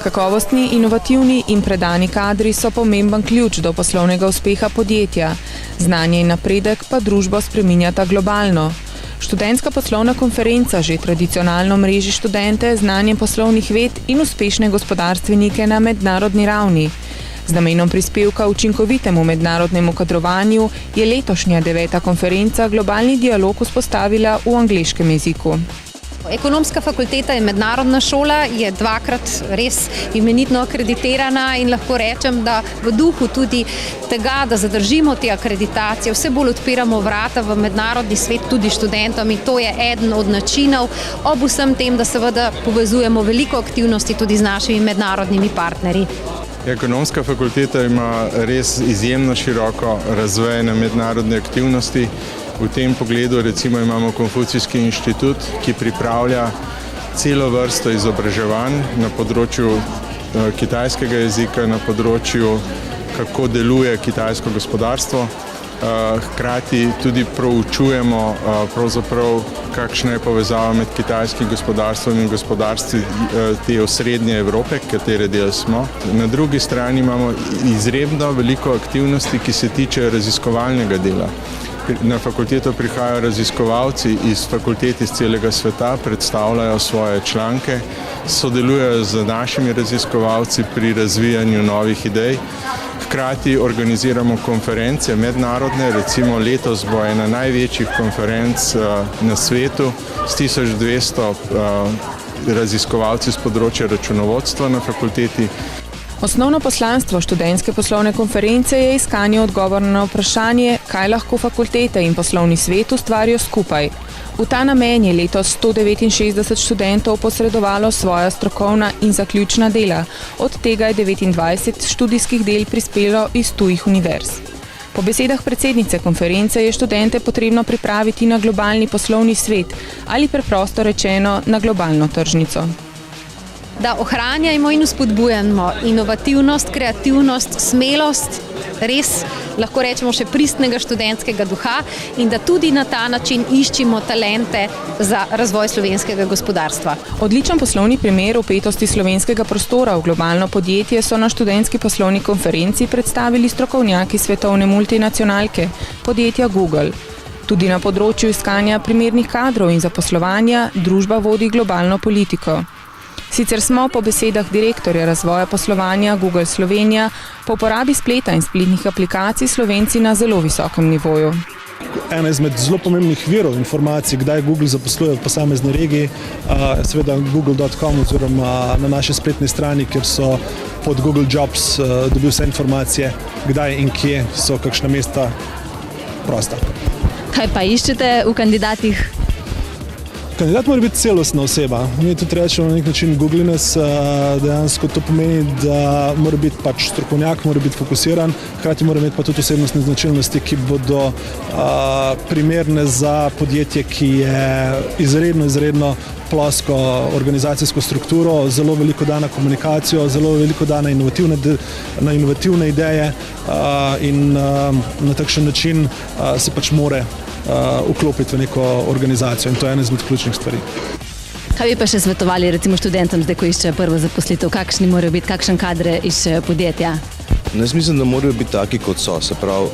Kakovostni, inovativni in predani kadri so pomemben ključ do poslovnega uspeha podjetja. Znanje in napredek pa družbo spreminjata globalno. Študentska poslovna konferenca že tradicionalno mreži študente z znanjem poslovnih ved in uspešne gospodarstvenike na mednarodni ravni. Z namenom prispevka učinkovitemu mednarodnemu kadrovanju je letošnja 9. konferenca globalni dialog vzpostavila v angleškem jeziku. Ekonomska fakulteta je mednarodna šola, je dvakrat res imenitno akreditirana in lahko rečem, da v duhu tudi tega, da zadržimo te akreditacije, vse bolj odpiramo vrata v mednarodni svet tudi študentom in to je eden od načinov ob vsem tem, da seveda povezujemo veliko aktivnosti tudi z našimi mednarodnimi partnerji. Ekonomska fakulteta ima res izjemno široko razvejene mednarodne aktivnosti. V tem pogledu recimo imamo Konfucijski inštitut, ki pripravlja celo vrsto izobraževanj na področju kitajskega jezika, na področju, kako deluje kitajsko gospodarstvo. Hkrati tudi proučujemo pravzaprav, kakšna je povezava med kitajskim gospodarstvom in gospodarstvi te osrednje Evrope, katere del smo. Na drugi strani imamo izredno veliko aktivnosti, ki se tiče raziskovalnega dela. Na fakulteto prihajajo raziskovalci iz fakultet iz celega sveta, predstavljajo svoje članke, sodelujejo z našimi raziskovalci pri razvijanju novih idej. Hkrati organiziramo konference mednarodne, recimo letos bo ena največjih konferenc na svetu s 1200 raziskovalci z področja računovodstva na fakulteti. Osnovno poslanstvo študentske poslovne konference je iskanje odgovora na vprašanje, kaj lahko fakultete in poslovni svet ustvarijo skupaj. V ta namen je letos 169 študentov posredovalo svoja strokovna in zaključna dela, od tega je 29 študijskih del prispelo iz tujih univerz. Po besedah predsednice konference je študente potrebno pripraviti na globalni poslovni svet ali preprosto rečeno na globalno tržnico. Da ohranjajmo in vzpodbujamo inovativnost, kreativnost, smelost, res lahko rečemo še pristnega študentskega duha in da tudi na ta način iščimo talente za razvoj slovenskega gospodarstva. Odličen poslovni primer vpetosti slovenskega prostora v globalno podjetje so na študentski poslovni konferenci predstavili strokovnjaki svetovne multinacionalke, podjetja Google. Tudi na področju iskanja primernih kadrov in zaposlovanja družba vodi globalno politiko. Sicer smo po besedah direktorja razvoja poslovanja Google Slovenija po uporabi spleta in spletnih aplikacij Slovenci na zelo visokem nivoju. Ena izmed zelo pomembnih virov informacij, kdaj Google zaposluje v posamezni regiji, seveda google.com oziroma na naši spletni strani, kjer so pod Google Jobs dobil vse informacije, kdaj in kje so kakšna mesta prosta. Kaj pa iščete v kandidatih? Kandidat mora biti celostna oseba. Mi tudi rečemo na nek način Googliness, dejansko to pomeni, da mora biti pač strokovnjak, mora biti fokusiran, hkrati mora imeti pa tudi osebnostne značilnosti, ki bodo primerne za podjetje, ki je izredno plosko organizacijsko strukturo, zelo veliko da na komunikacijo, zelo veliko da na inovativne ideje in na takšen način se pač more vklopiti v neko organizacijo in to je ena izmed ključnih stvari. Kaj bi pa še svetovali recimo študentom, zdaj ko iščejo prvo zaposlitev, kakšni morajo biti, kakšen kadre iščejo podjetja? Jaz mislim, da morajo biti taki, kot so, se pravi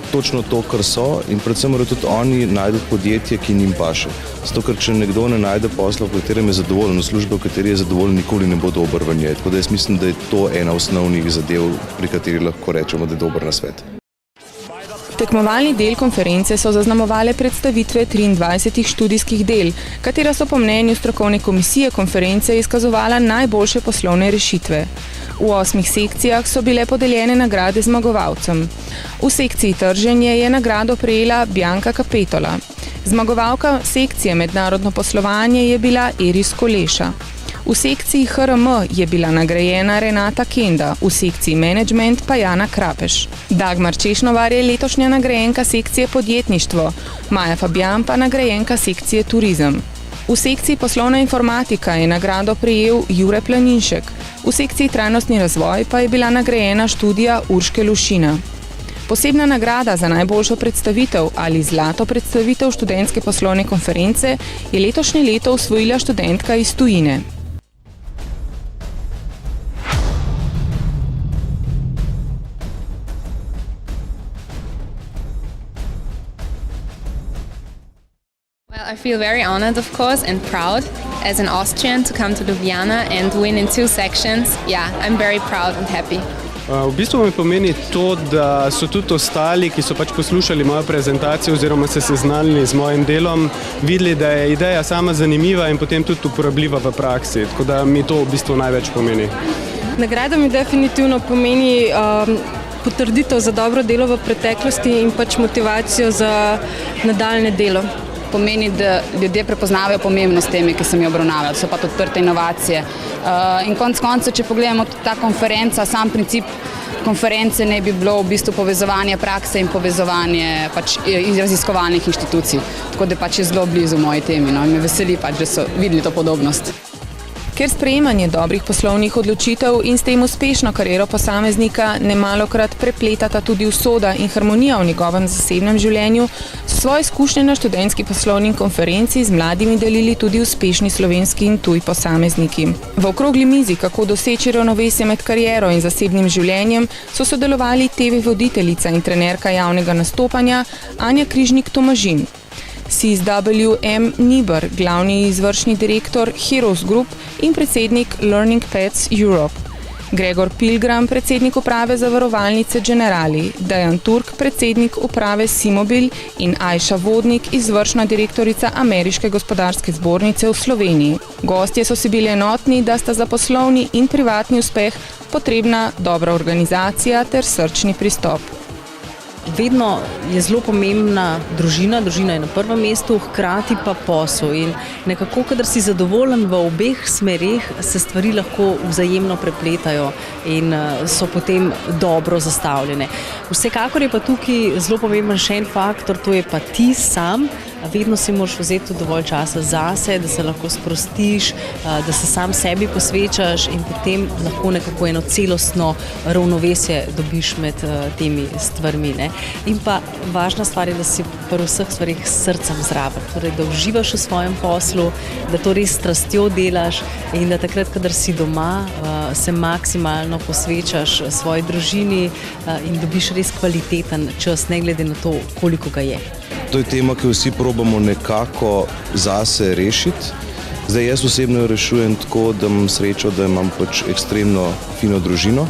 točno to, kar so in predvsem morajo tudi oni najti podjetje, ki njim paše. Zato, ker če nekdo ne najde posla, v katerem je zadovoljen, službe, v kateri je zadovoljen, nikoli ne bo dober v njej. Tako da jaz mislim, da je to ena osnovnih zadev, pri kateri lahko rečemo, da je dober nasvet. Tekmovalni del konference so zaznamovale predstavitve 23 študijskih del, katera so po mnenju strokovne komisije konference izkazovala najboljše poslovne rešitve. V 8 sekcijah so bile podeljene nagrade zmagovalcem. V sekciji trženje je nagrado prejela Bianca Capetola. Zmagovalka sekcije mednarodno poslovanje je bila Iris Koleša. V sekciji HRM je bila nagrajena Renata Kenda, v sekciji Management pa Jana Krapeš. Dagmar Češnovar je letošnja nagrajenka sekcije Podjetništvo, Maja Fabjan pa nagrajenka sekcije Turizem. V sekciji Poslovna informatika je nagrado prejel Jure Planinšek, v sekciji Trajnostni razvoj pa je bila nagrajena študija Urške Lušina. Posebna nagrada za najboljšo predstavitev ali zlato predstavitev študentske poslovne konference je letošnje leto osvojila študentka iz tujine. I feel very honored, of course, and proud as an Austrian to come to Ljubljana and win in 2 sections. Yeah, I'm very proud and happy. V bistvu mi pomeni to, da so tudi ostali, ki so pač poslušali mojo prezentacijo oziroma se seznanili z mojim delom, videli, da je ideja sama zanimiva in potem tudi uporabljiva v praksi. Tako da mi to v bistvu največ pomeni. Nagrada mi definitivno pomeni potrditev za dobro delo v preteklosti in pač motivacijo za nadaljne delo. Pomeni, da ljudje prepoznavajo pomembnost teme, ki sem jo obravnavala, so pa odprte inovacije. In konec koncev, če pogledamo ta konferenca, sam princip konference ne bi bilo v bistvu povezovanje prakse in povezovanje pač raziskovalnih inštitucij. Tako da pač je zelo blizu moji temi, no, in me veseli pač, da so videli to podobnost. Ker sprejemanje dobrih poslovnih odločitev in s tem uspešno kariero posameznika nemalokrat prepletata tudi usoda in harmonija v njegovem zasebnem življenju, so svoje izkušnje na študentski poslovni konferenci z mladimi delili tudi uspešni slovenski in tuji posamezniki. V okrogli mizi, kako doseči ravnovesje med kariero in zasebnim življenjem, so sodelovali TV voditeljica in trenerka javnega nastopanja Anja Križnik-Tomažin, CSWM Niber, glavni izvršni direktor Heroes Group in predsednik Learning Paths Europe, Gregor Pilgram, predsednik uprave zavarovalnice Generali, Dejan Turk, predsednik uprave Simobil in Ajša Vodnik, izvršna direktorica Ameriške gospodarske zbornice v Sloveniji. Gostje so si bili enotni, da sta za poslovni in privatni uspeh potrebna dobra organizacija ter srčni pristop. Vedno je zelo pomembna družina je na prvem mestu, hkrati pa posel in nekako, kadar si zadovoljen v obeh smereh, se stvari lahko vzajemno prepletajo in so potem dobro zastavljene. Vsekakor je pa tukaj zelo pomemben še en faktor, to je pa ti sam. Vedno si moraš vzeti dovolj časa zase, da se lahko sprostiš, da se sam sebi posvečaš in potem lahko nekako eno celostno ravnovesje dobiš med temi stvarmi. Ne? In pa važna stvar je, da si pri vseh stvarih s srcem zraven, torej da uživaš v svojem poslu, da to res strastjo delaš in da takrat, kadar si doma, se maksimalno posvečaš svoji družini in dobiš res kvaliteten čas, ne glede na to, koliko ga je. To je tema, ki vsi probamo nekako zase rešiti. Zdaj, jaz osebno jo rešujem tako, da imam srečo, da imam pač ekstremno fino družino,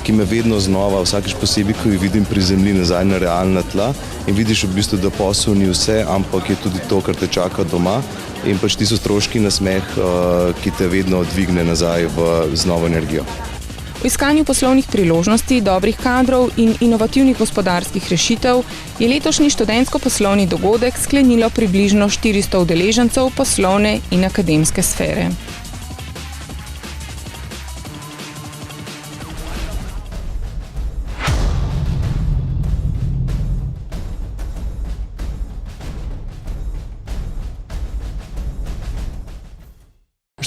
ki me vedno znova, vsakič posebej, ko jo vidim, prizemlji nazaj na realna tla in vidiš v bistvu, da posel ni vse, ampak je tudi to, kar te čaka doma in pač ti so stroški nasmeh, ki te vedno dvigne nazaj z novo energijo. V iskanju poslovnih priložnosti, dobrih kadrov in inovativnih gospodarskih rešitev je letošnji študentsko-poslovni dogodek sklenilo približno 400 udeležencev poslovne in akademske sfere.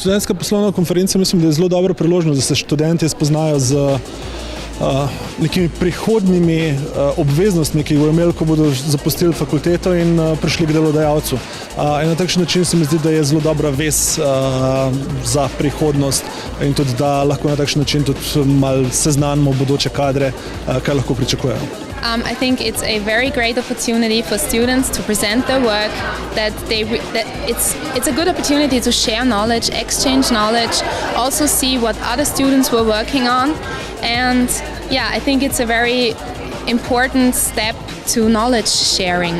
Študentska poslovna konferenca mislim, da je zelo dobra priložnost, da se študenti spoznajo z nekimi prihodnjimi obveznostmi, ki jih bodo imeli, ko bodo zapustili fakulteto in prišli k delodajalcu. In na takšen način se mi zdi, da je zelo dobra vez za prihodnost in tudi, da lahko na takšen način tudi malo seznanimo bodoče kadre, kaj lahko pričakujejo. I think it's a very great opportunity for students to present their work, that it's a good opportunity to share knowledge, exchange knowledge, also see what other students were working on. And yeah, I think it's a very important step to knowledge sharing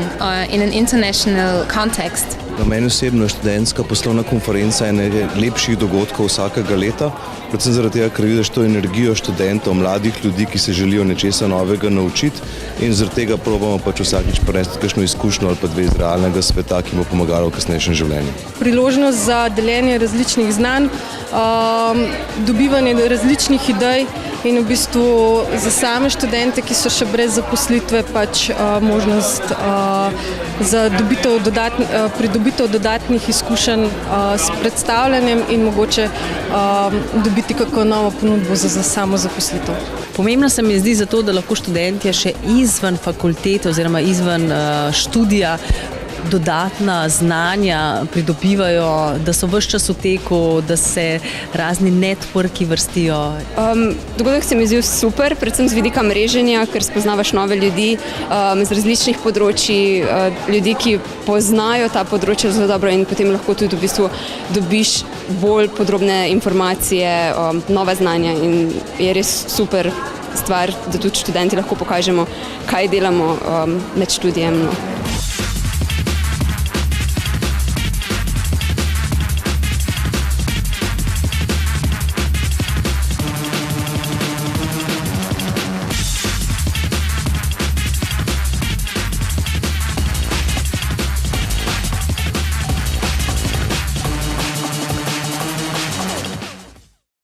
in an international context. Za meni osebno je študentska poslovna konferenca ena lepših dogodkov vsakega leta, predvsem zaradi tega, ker vidiš to energijo študentov, mladih ljudi, ki se želijo nečesa novega naučiti in zaradi tega probamo pač vsakič prenesti kakšno izkušnjo ali pa dve iz realnega sveta, ki bo pomagalo v kasnejšem življenju. Priložnost za deljenje različnih znanj, dobivanje različnih idej in v bistvu za same študente, ki so še brez zaposlitve, pač možnost za pridobitev dodatnih izkušenj s predstavljanjem in mogoče dobiti kako novo ponudbo za samo zaposlitev. Pomembno se mi zdi zato, da lahko študentje še izven fakultete oziroma izven študija dodatna znanja pridobivajo, da so vse čas v teku, da se razni networki vrstijo? Dogodek se mi zdi super, predvsem z vidika mreženja, ker spoznavaš nove ljudi z različnih področji, ljudi, ki poznajo ta področja zelo dobro in potem lahko tudi v bistvu dobiš bolj podrobne informacije, nove znanja in je res super stvar, da tudi študenti lahko pokažemo, kaj delamo med študijem.